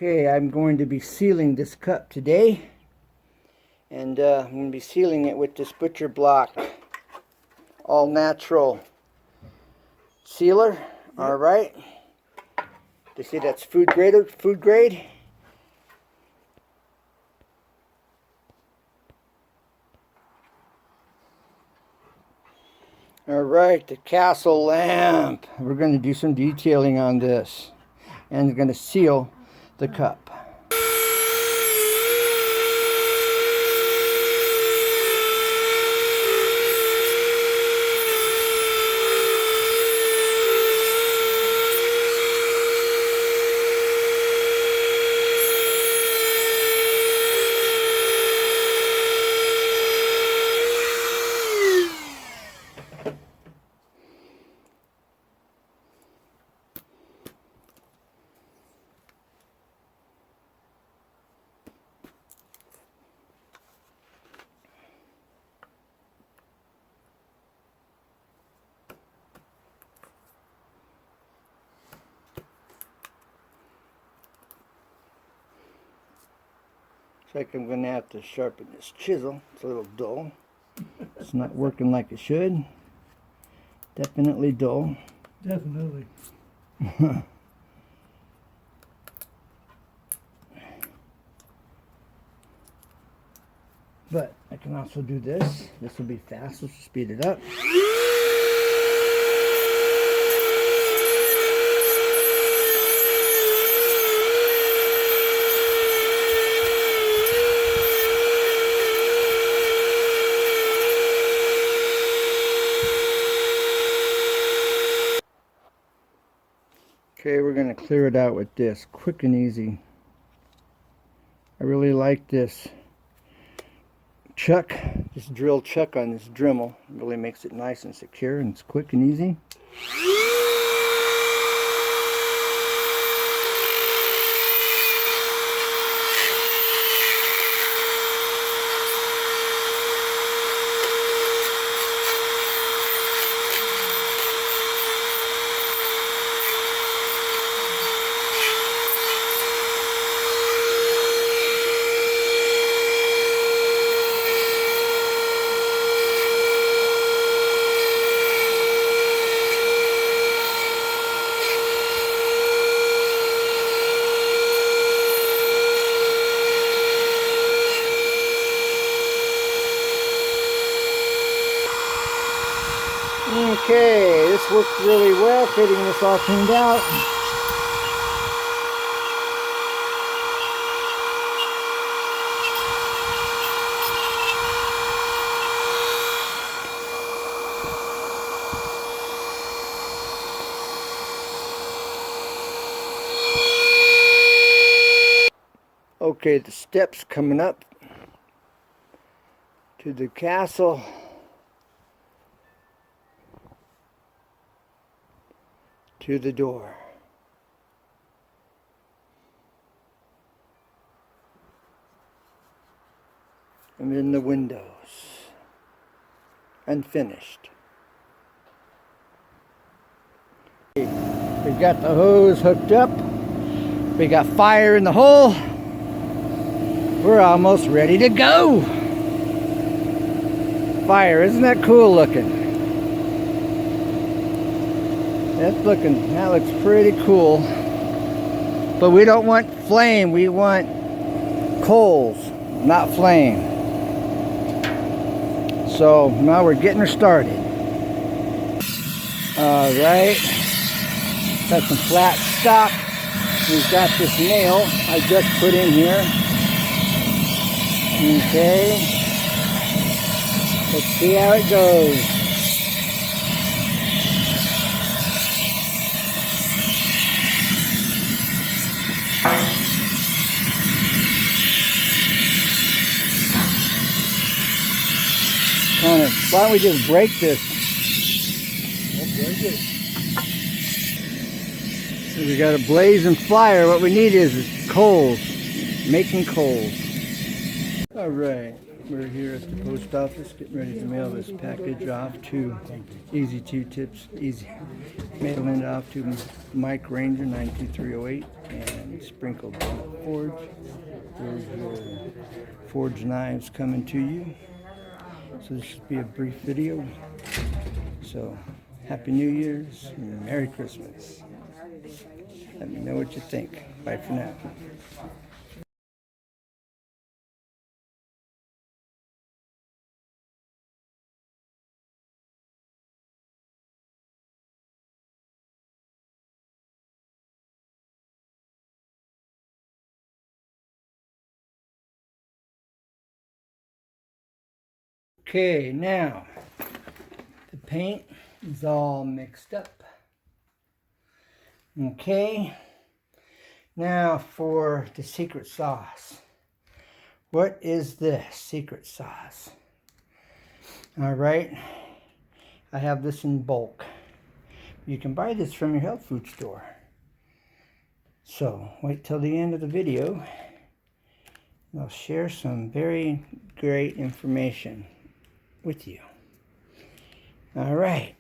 Okay, I'm going to be sealing this cup today, and I'm going to be sealing it with this Butcher Block all natural sealer. Yep. All right. They say that's food grade. All right, the Castle lamp. We're going to do some detailing on this, and we're going to seal the cup. Looks like I'm going to have to sharpen this chisel. It's a little dull. It's not working like it should. Definitely dull. Definitely. But I can also do this. This will be fast. Let's speed it up. Okay, we're going to clear it out with this. Quick and easy. I really like this chuck, this drill chuck on this Dremel. It really makes it nice and secure, and it's quick and easy. Okay, this worked really well, getting this all cleaned out. Okay, the steps coming up to the castle. To the door. And then the windows. Unfinished. We've got the hose hooked up. We got fire in the hole. We're almost ready to go. Fire, isn't that cool looking? That looks pretty cool. But we don't want flame, we want coals, not flame. So now we're getting her started. Alright. Got some flat stock. We've got this nail I just put in here. Okay. Let's see how it goes. Why don't we just break this? We'll break it. So we got a blazing fire. What we need is coals. Making coals. Alright. We're here at the post office getting ready to mail this package off to Easy Two Tips. Mailing it off to Mike Ranger 92308 and Sprinkled Forge. There's your forge knives coming to you. So this should be a brief video. So Happy New Year's, Merry Christmas. Let me know what you think. Bye for now. Okay, now the paint is all mixed up. Okay, now for the secret sauce. What is this secret sauce? All right, I have this in bulk. You can buy this from your health food store. So wait till the end of the video. I'll share some very great information with you. All right.